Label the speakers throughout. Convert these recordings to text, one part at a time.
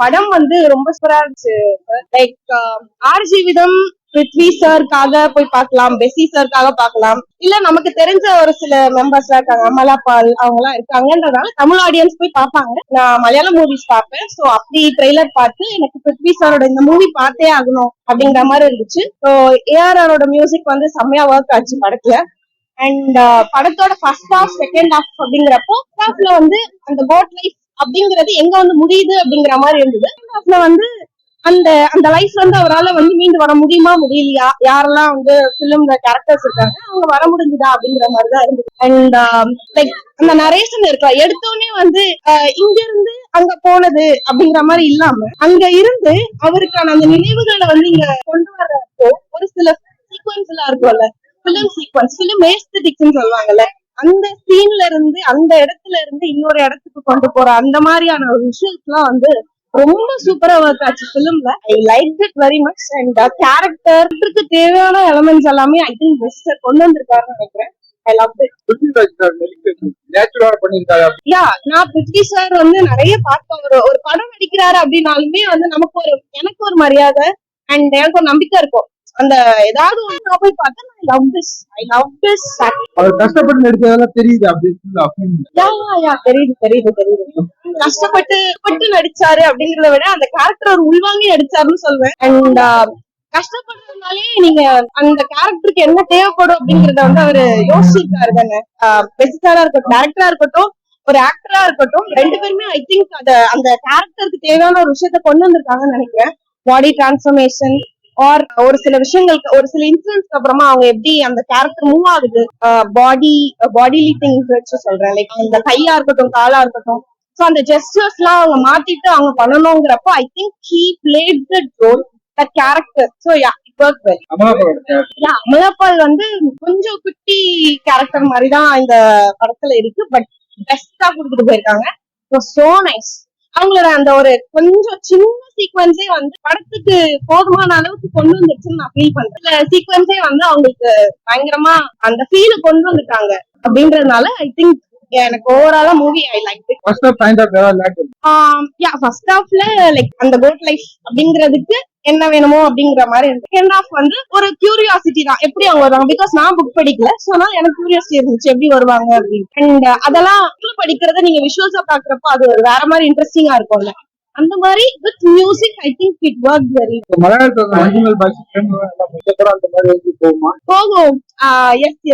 Speaker 1: படம் வந்து ரொம்ப சூப்பரா இருந்துச்சு. லைக் ஆர்ஜிவிதம் பிருத்வி சார்க்காக போய் பார்க்கலாம், பெசி சார்க்காக பார்க்கலாம், இல்ல நமக்கு தெரிஞ்ச ஒரு சில மெம்பர்ஸ் இருக்காங்க, அமலா பால் அவங்க எல்லாம் இருக்காங்கன்றதால தமிழ் ஆடியன்ஸ் போய் பார்ப்பாங்க. நான் மலையாளம் மூவிஸ் பார்ப்பேன். சோ அப்படி ட்ரெய்லர் பார்த்து எனக்கு பிருத்வி சாரோட இந்த மூவி பார்த்தே ஆகணும் அப்படிங்கிற மாதிரி இருந்துச்சு. ஸோ ஏஆரோட மியூசிக் வந்து செம்மையா ஒர்க் ஆச்சு படத்துல. அண்ட் படத்தோட ஃபர்ஸ்ட் ஹாஃப் செகண்ட் ஹாஃப் அப்படிங்கிறப்போ ஹாஃப்ல வந்து அந்த கோட் லைஃப் அப்படிங்கறது எங்க வந்து முடியுது அப்படிங்கிற மாதிரி இருந்தது. ஹாஃப்ல வந்து அந்த அந்த லைஃப் வந்து அவரால் வந்து மீண்டு வர முடியுமா முடியலையா, யாரெல்லாம் வந்து பிலிம்ல கேரக்டர்ஸ் இருக்காங்க அவங்க வர முடிஞ்சுதா அப்படிங்கிற மாதிரிதான் இருந்தது. அண்ட் லைக் அந்த நரேஷன் இருக்கலாம், எடுத்தோடனே வந்து இங்க இருந்து அங்க போனது அப்படிங்கிற மாதிரி இல்லாம அங்க இருந்து அவருக்கான அந்த நினைவுகளை வந்து இங்க கொண்டு வர்றப்போ ஒரு சில சீக்வன்ஸ் எல்லாம் இருக்கும்ல, பிலிம் சீக்வன்ஸ், பிலிம் ஏஸ்தட்டிக்ஸ் சொல்லுவாங்கல்ல, அந்த சீன்ல இருந்து அந்த இடத்துல இருந்து இன்னொரு இடத்துக்கு கொண்டு போற அந்த மாதிரியான ஒரு விஷயம்ஸ் எல்லாம் வந்து ரொம்ப சூப்பரா ஒர்க் ஆச்சு பிலிம்ல. I like it very much. And கேரக்டருக்கு தேவையான எலமெண்ட்ஸ் எல்லாமே ஐ திங்க் பெஸ்ட் கொண்டு வந்திருக்காருன்னு நினைக்கிறேன். I love it. நான் பிருத்வி சார் வந்து நிறைய பார்த்தேன். ஒரு படம் நடிக்கிறாரு அப்படின்னாலுமே வந்து எனக்கு ஒரு மரியாதை அண்ட் எனக்கு ஒரு நம்பிக்கை இருக்கும். அந்த ஏதாவது ஒண்ணு நான் போய் பார்த்தா ஐ லவ் திஸ்
Speaker 2: அவர் கஷ்டப்பட்டு நடிச்சதெல்லாம் தெரியுது.
Speaker 1: தெரியுது கஷ்டப்பட்டு நடிச்சாரு அப்படிங்கறத விட அந்த கேரக்டர் ஒரு உள்வாங்கி நடிச்சாருன்னு சொல்வேன். அண்ட் கஷ்டப்படுறதுனாலே நீங்க அந்த கேரக்டருக்கு என்ன தேவைப்படும் அப்படிங்கறத வந்து அவரு யோசிச்சிருக்காரு தானே. பெசிசாரா இருக்கட்டும், டைரக்டரா இருக்கட்டும், ஒரு ஆக்டரா இருக்கட்டும், ரெண்டு பேருமே ஐ திங்க் அந்த கேரக்டருக்கு தேவையான ஒரு விஷயத்த கொண்டு வந்திருக்காங்கன்னு நினைக்கிறேன். பாடி டிரான்ஸ்ஃபர்மேஷன் ஆர் ஒரு சில விஷயங்களுக்கு ஒரு சில இன்சிடென்ட்ஸ்க்கு அப்புறமா அவங்க எப்படி அந்த கேரக்டர் மூவ் ஆகுது, பாடிலி திங்ஸ் வச்சு சொல்றேன். லைக் அந்த கையா இருக்கட்டும், காலா இருக்கட்டும், சோ அந்த ஜெஸ்டர்ஸ் எல்லாம் அவங்க மாத்திட்டு அவங்க பண்ணணுங்கிறப்போ I think he played the role, the character. So yeah, it work well. Amala Paul வந்து கொஞ்சம் குட்டி கேரக்டர் மாதிரிதான் இந்த படத்துல இருக்கு, பட் பெஸ்டா கொடுத்துட்டு போயிருக்காங்க. So nice. அவங்களோட அந்த ஒரு கொஞ்சம் சின்ன சீக்வன்ஸே வந்து படத்துக்கு போதுமான அளவுக்கு கொண்டு வந்துருச்சுன்னு நான் ஃபீல் பண்றேன். சீக்வன்ஸே வந்து அவங்களுக்கு பயங்கரமா அந்த ஃபீல கொண்டு வந்துட்டாங்க அப்படின்றதுனால ஐ திங்க் எனக்கு ஓவராலா movie I like it. First ஹாஃப்ல லைக் அந்த கோட் லைஃப் அப்படிங்கிறதுக்கு என்ன வேணுமோ அப்படிங்கிற மாதிரி இருக்கு. செகண்ட் ஹாஃப் வந்து ஒரு கியூரியாசிட்டி தான், எப்படி அவங்க வருவாங்க. பிகாஸ் நான் புக் படிக்கல, சோ அதனால எனக்கு கியூரியாசிட்டி இருந்துச்சு எப்படி வருவாங்க அப்படின்னு. அண்ட் அதெல்லாம் படிக்கிறத நீங்க விஷுவல்ஸா பாக்குறப்போ அது ஒரு வேற மாதிரி இன்ட்ரெஸ்டிங்கா இருக்கும்ல. அந்த மாதிரி with music I think it work very போகும்.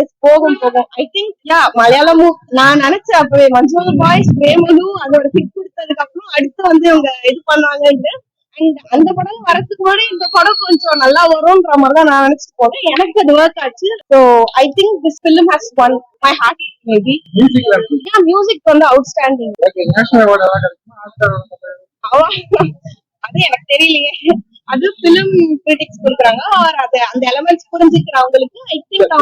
Speaker 1: எஸ் போகும். ஐ திங்க் மலையாளமும் நான் நினைச்சேன் அப்பவே மஞ்சுவல் பாய்ஸ் பிரேமலு அதோட ஹிட் கொடுத்ததுக்கு அப்புறம் அடுத்து வந்து அவங்க இது பண்ணுவாங்கன்னு. அண்ட் அந்த படம் வரதுக்கு முன்னாடி இந்த படம் கொஞ்சம் நல்லா வரும்ன்ற மாதிரி தான் நான் நினைச்சிட்டு போனேன். எனக்கு அது ஒர்க் ஆச்சு. So I think this film has won my heart. Maybe music வந்து அவுட்ஸ்டாண்டிங். அது எனக்கு தெரியலையே, அது பிலிம் கிரிட்டிக்ஸ் கொடுக்குறாங்க. அது அந்த எலிமெண்ட்ஸ் புரிஞ்சுக்கிறவங்களுக்கு ஐ திங்க்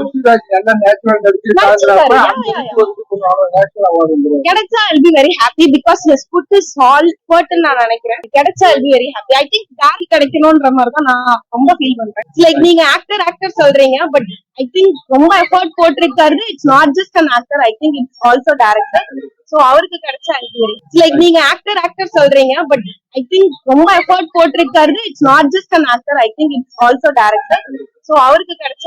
Speaker 1: கிடைச்சா I'll be very happy because he has put his all effort ன்னு நான் நினைக்கிறேன். கிடைச்சா I'll be very happy. I think that கிடைக்கணும்ன்ற மாதிரி தான் நான் ரொம்ப ஃபீல் பண்றேன். லைக் நீங்க ஆக்டர் சொல்றீங்க, பட் ஐ திங்க் ரொம்ப எஃபர்ட் போட்டிருக்காரு. It's not just an actor, I think it's also director. So அவருக்கு கிடைச்ச லைக் நீங்க ஆக்டர் சொல்றீங்க, பட் ஐ திங்க் ரொம்ப எஃபர்ட் போட்டிருக்காரு. It's not just an actor, I think it's also director. So அவருக்கு கிடைச்ச